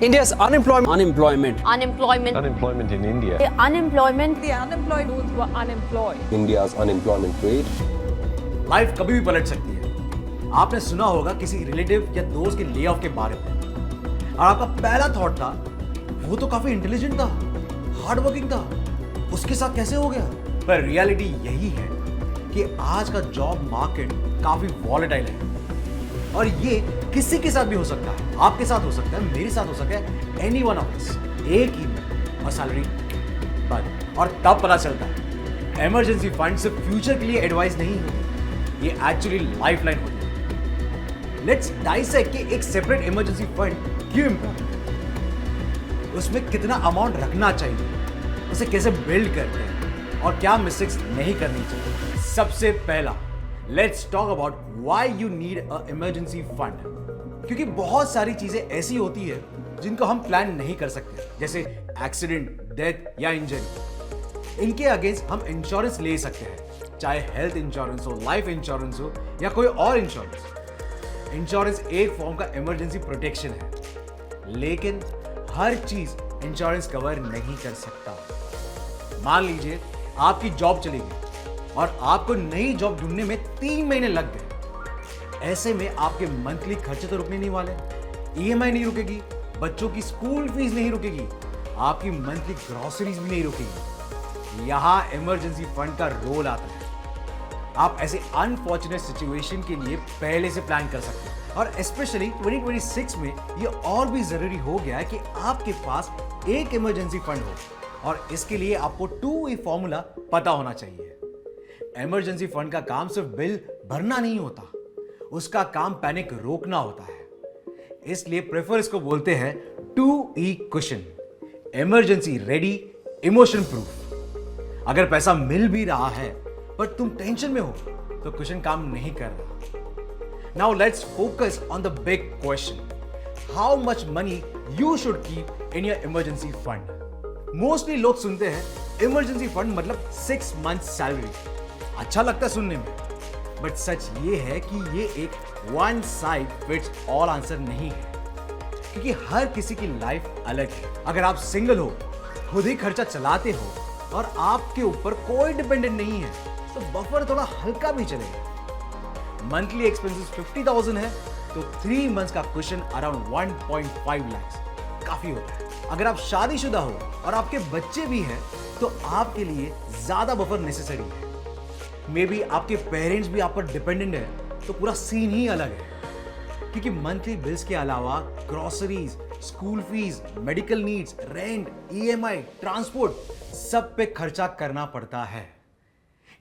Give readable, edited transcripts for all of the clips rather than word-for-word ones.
India's unemployment. Unemployment in India. The unemployment. The unemployed those who are unemployed. India's unemployment rate. Life कभी भी पलट सकती है। आपने सुना होगा किसी रिलेटिव या दोस्त के ले ऑफ के बारे में, और आपका पहला थॉट था वो तो काफी इंटेलिजेंट था, हार्ड वर्किंग था, उसके साथ कैसे हो गया? पर रियलिटी यही है कि आज का जॉब मार्केट काफी वॉलेटाइल है, और ये किसी के साथ भी हो सकता है। आपके साथ हो सकता है, मेरे साथ हो सकता है, एनी वन ऑफ अस। एक ही में और सैलरी बंद। और तब पता चलता है इमरजेंसी फंड सिर्फ फ्यूचर के लिए एडवाइस नहीं होती, ये एक्चुअली लाइफलाइन होती है। लेट्स डाइसेक्ट कि एक सेपरेट इमरजेंसी फंड क्यों इंपॉर्टेंट है, उसमें कितना अमाउंट रखना चाहिए, उसे कैसे बिल्ड करते हैं, और क्या मिस्टेक्स नहीं करनी चाहिए। सबसे पहला, let's talk about why you need a emergency fund. क्योंकि बहुत सारी चीजें ऐसी होती है जिनको हम प्लान नहीं कर सकते, जैसे एक्सीडेंट, डेथ या इंजरी। इनके अगेंस्ट हम इंश्योरेंस ले सकते हैं, चाहे हेल्थ इंश्योरेंस हो, लाइफ इंश्योरेंस हो या कोई और इंश्योरेंस। इंश्योरेंस एक फॉर्म का इमरजेंसी प्रोटेक्शन है, लेकिन हर चीज इंश्योरेंस कवर नहीं कर सकता। मान लीजिए आपकी जॉब चली गई और आपको नई जॉब ढूंढने में 3 महीने लग गए। ऐसे में आपके मंथली खर्चे तो रुकने नहीं वाले, ईएमआई नहीं रुकेगी, बच्चों की स्कूल फीस नहीं रुकेगी, आपकी मंथली ग्रोसरीज भी नहीं रुकेगी। यहां इमरजेंसी फंड का रोल आता है। आप ऐसे अनफॉर्चुनेट सिचुएशन के लिए पहले से प्लान कर सकते हैं, और स्पेशली 2026 में यह और भी जरूरी हो गया है कि आपके पास एक इमरजेंसी फंड हो, और इसके लिए आपको 2E फॉर्मूला पता होना चाहिए। इमरजेंसी फंड का काम सिर्फ बिल भरना नहीं होता, उसका काम पैनिक रोकना होता है। इसलिए प्रेफर इसको बोलते हैं 2E cushion, emergency ready, emotion proof. अगर पैसा मिल भी रहा है पर तुम टेंशन में हो तो कुशन काम नहीं कर रहा। Now let's focus on the big question, how much money you should keep in your emergency fund. Mostly लोग सुनते हैं इमरजेंसी फंड मतलब 6 मंथ्स सैलरी। अच्छा लगता है सुनने में, बट सच ये है कि ये एक one side fits all answer नहीं है, क्योंकि हर किसी की लाइफ अलग है। अगर आप सिंगल हो, खुद ही खर्चा चलाते हो और आपके ऊपर कोई डिपेंडेंट नहीं है, तो बफर थोड़ा हल्का भी चलेगा। मंथली एक्सपेंसेस 50,000 है तो 3 मंथ्स का कुशन अराउंड 1.5 लाख काफी होता है। अगर आप शादीशुदा हो और आपके बच्चे भी हैं तो आपके लिए ज्यादा बफर नेसेसरी है। मे बी आपके पेरेंट्स भी आप पर डिपेंडेंट है तो पूरा सीन ही अलग है, क्योंकि मंथली बिल्स के अलावा groceries, school fees, medical needs, rent, EMI, transport, सब पे खर्चा करना पड़ता है।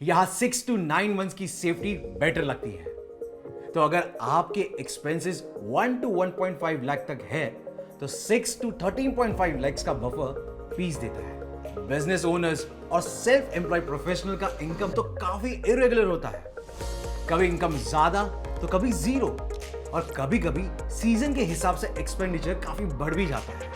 यहां 6 to 9 मंथ्स की सेफ्टी बेटर लगती है। तो अगर आपके एक्सपेंसेस 1 to 1.5 लाख तक है तो 6 to 13.5 लाख का बफर फीस देता है। बिजनेस ओनर्स और सेल्फ एम्प्लॉयड प्रोफेशनल का इनकम तो काफी इरेगुलर होता है, कभी इनकम ज्यादा तो कभी जीरो, और कभी कभी सीजन के हिसाब से एक्सपेंडिचर काफी बढ़ भी जाता है,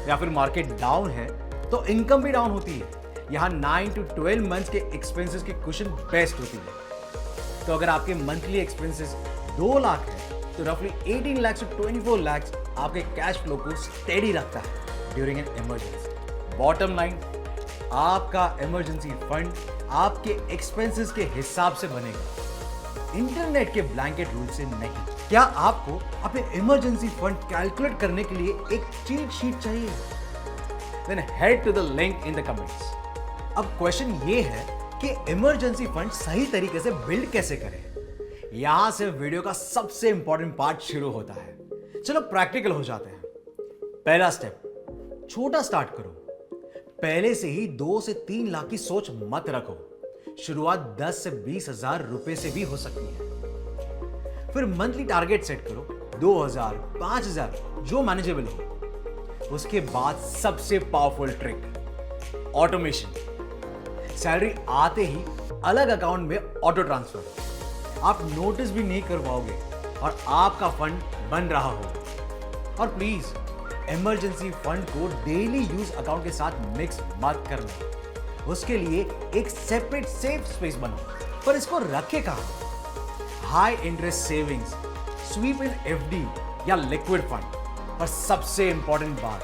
या फिर मार्केट डाउन है तो इनकम भी डाउन होती है। यहां 9 to 12 मंथ्स के एक्सपेंसेस की कुशन बेस्ट होती है। तो अगर आपके मंथली एक्सपेंसेस 2 लाख है तो रफली 18 लाख से 24 लाख आपके कैश फ्लो को स्टेडी रखता है during an emergency. Bottom line, आपका इमरजेंसी फंड आपके एक्सपेंसेस के हिसाब से बनेगा, इंटरनेट के ब्लैंकेट रूल से नहीं। क्या आपको अपने इमरजेंसी फंड कैलकुलेट करने के लिए एक चीट शीट चाहिए? Then head to the link in the comments. अब क्वेश्चन ये है कि इमरजेंसी फंड सही तरीके से बिल्ड कैसे करें। यहां से वीडियो का सबसे इंपॉर्टेंट पार्ट शुरू होता है। चलो प्रैक्टिकल हो जाते हैं। पहला स्टेप, छोटा स्टार्ट करो। पहले से ही 2 से 3 लाख की सोच मत रखो, शुरुआत 10 से 20 हजार रुपए से भी हो सकती है। फिर मंथली टारगेट सेट करो, 2,000, 5,000, जो मैनेजेबल हो। उसके बाद सबसे पावरफुल ट्रिक, ऑटोमेशन। सैलरी आते ही अलग अकाउंट में ऑटो ट्रांसफर, आप नोटिस भी नहीं कर पाओगे और आपका फंड बन रहा होगा। और प्लीज इमरजेंसी फंड को डेली यूज अकाउंट के साथ मिक्स मत करना, उसके लिए एक सेपरेट सेफ स्पेस बनाओ। पर इसको रखे कहां? हाई इंटरेस्ट सेविंग्स, स्वीप इन एफडी या लिक्विड फंड, पर सबसे इंपॉर्टेंट बात,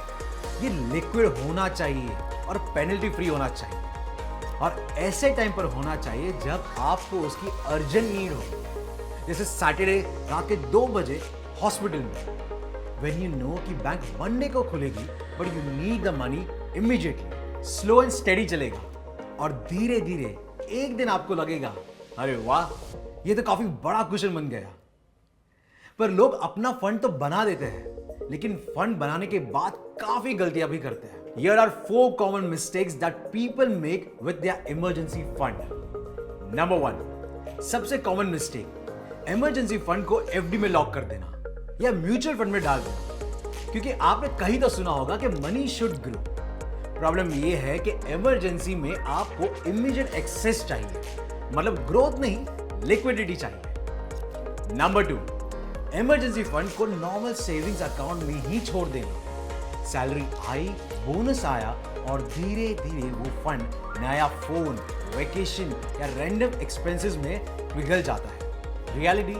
ये लिक्विड होना चाहिए और पेनल्टी फ्री होना चाहिए, और ऐसे टाइम पर होना चाहिए जब आपको उसकी अर्जेंट नीड हो, जैसे सैटरडे रात के 2 बजे हॉस्पिटल में, when you know कि बैंक मंडे को खुलेगी but you need the money immediately. Slow and steady चलेगा और धीरे धीरे एक दिन आपको लगेगा अरे वाह, ये तो काफी बड़ा क्वेश्चन बन गया। पर लोग अपना फंड तो बना देते हैं, लेकिन फंड बनाने के बाद काफी गलतियां भी करते हैं। Here are 4 common mistakes that people make with their emergency fund. Number 1, सबसे कॉमन मिस्टेक, इमरजेंसी फंड को एफडी में लॉक कर देना या म्यूचुअल फंड में डाल देना, क्योंकि आपने कहीं तो सुना होगा कि मनी शुड ग्रो। प्रॉब्लम यह है कि इमरजेंसी में आपको इमीडिएट एक्सेस चाहिए, मतलब ग्रोथ नहीं, लिक्विडिटी चाहिए। नंबर 2, इमरजेंसी फंड को नॉर्मल सेविंग्स अकाउंट में ही छोड़ देना। सैलरी आई, बोनस आया और धीरे धीरे वो फंड नया फोन, वेकेशन या रैंडम एक्सपेंसेस में पिघल जाता है। रियलिटी,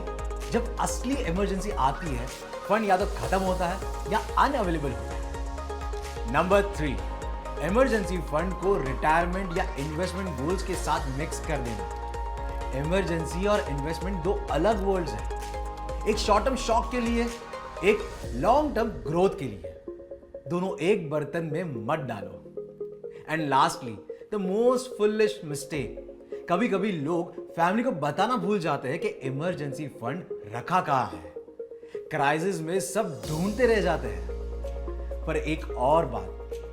जब असली इमरजेंसी आती है, फंड या तो खत्म होता है या अनअवेलेबल होता है। नंबर 3, इमरजेंसी फंड को रिटायरमेंट या इन्वेस्टमेंट गोल्स के साथ मिक्स कर देना। इमरजेंसी और इन्वेस्टमेंट 2 अलग वर्ल्ड्स हैं, एक शॉर्ट टर्म शॉक के लिए, एक लॉन्ग टर्म ग्रोथ के लिए। दोनों एक बर्तन में मत डालो। And lastly, the most foolish mistake, कभी कभी लोग फैमिली को बताना भूल जाते हैं कि इमरजेंसी फंड रखा कहाँ है। क्राइसिस में सब ढूंढते रह जाते हैं। पर एक और बात,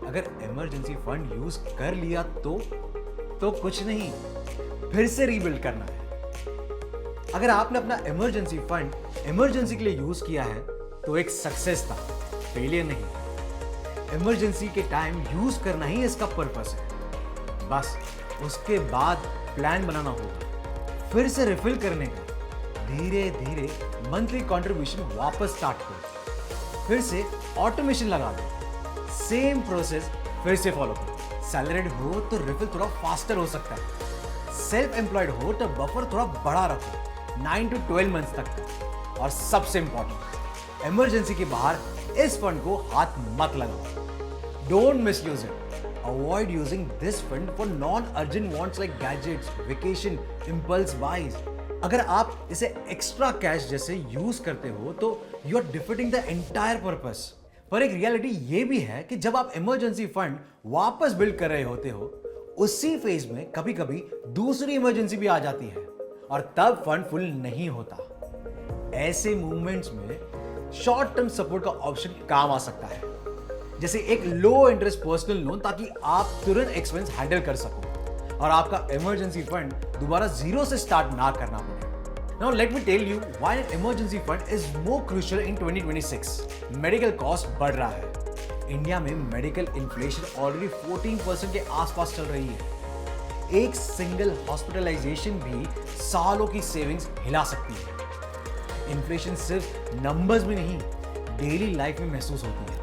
अगर इमरजेंसी फंड यूज कर लिया तो कुछ नहीं, फिर से रीबिल्ड करना है। अगर आपने अपना इमरजेंसी फंड इमरजेंसी के लिए यूज किया है तो एक सक्सेस था, फेलियर नहीं। इमरजेंसी के टाइम यूज करना ही इसका पर्पस है। बस उसके बाद प्लान बनाना होगा, फिर से रिफिल करने का। धीरे धीरे मंथली कंट्रीब्यूशन वापस स्टार्ट करो, फिर से ऑटोमेशन लगा दो, सेम प्रोसेस फिर से फॉलो करो। सैलरीड हो तो रिफिल थोड़ा फास्टर हो सकता है, सेल्फ एम्प्लॉयड हो तो बफर थोड़ा बड़ा रखो, 9 to 12 मंथ्स तक का। और सबसे इंपॉर्टेंट, इमरजेंसी के बाहर इस फंड को हाथ मत लगाओ। Don't misuse it. Avoid using this fund for non-urgent wants like gadgets, vacation, impulse buys. अगर आप इसे एक्स्ट्रा कैश जैसे यूज करते हो तो you are defeating the entire purpose. पर एक रियलिटी ये भी है कि जब आप इमरजेंसी फंड वापस बिल्ड कर रहे होते हो, उसी फेज में कभी कभी दूसरी इमरजेंसी भी आ जाती है और तब फंड फुल नहीं होता। ऐसे मूवमेंट्स में शॉर्ट टर्म सपोर्ट का ऑप्शन काम आ सकता है, जैसे एक लो इंटरेस्ट पर्सनल लोन, ताकि आप तुरंत एक्सपेंस हैंडल कर सको और आपका इमरजेंसी फंड दोबारा जीरो से स्टार्ट ना करना पड़े। Now let me tell you why an emergency fund is more crucial in 2026। Medical cost बढ़ रहा है। इंडिया में मेडिकल इन्फ्लेशन ऑलरेडी 14% के आसपास चल रही है। एक सिंगल हॉस्पिटलाइजेशन भी सालों की सेविंग्स हिला सकती है। इन्फ्लेशन सिर्फ नंबर्स में नहीं, डेली लाइफ में महसूस होती है।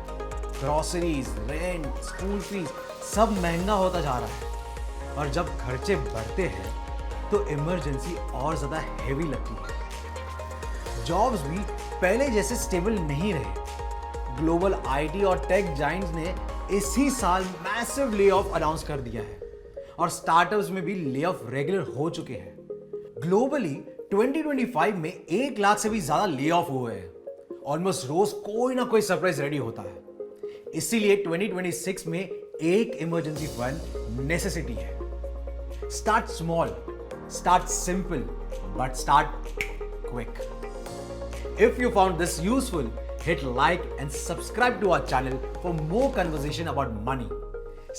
ग्रोसरीज, रेंट, स्कूल फीस सब महंगा होता जा रहा है और जब खर्चे बढ़ते हैं तो इमरजेंसी और ज्यादा हेवी लगती है। जॉब्स भी पहले जैसे स्टेबल नहीं रहे। ग्लोबल आईटी और टेक जायंट्स ने इसी साल मैसिव ले ऑफ अनाउंस कर दिया है और स्टार्टअप्स में भी ले ऑफ रेगुलर हो चुके हैं। ग्लोबली 2025 में 1 लाख से भी ज्यादा ले ऑफ हुए हैं। ऑलमोस्ट रोज कोई ना कोई सरप्राइज रेडी होता है। इसीलिए 2026 में एक इमरजेंसी फंड नेसेसिटी है। Start small, start simple, but start quick. If you found this useful, hit like and subscribe to our channel for more conversation about money.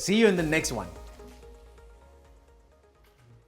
See you in the next one.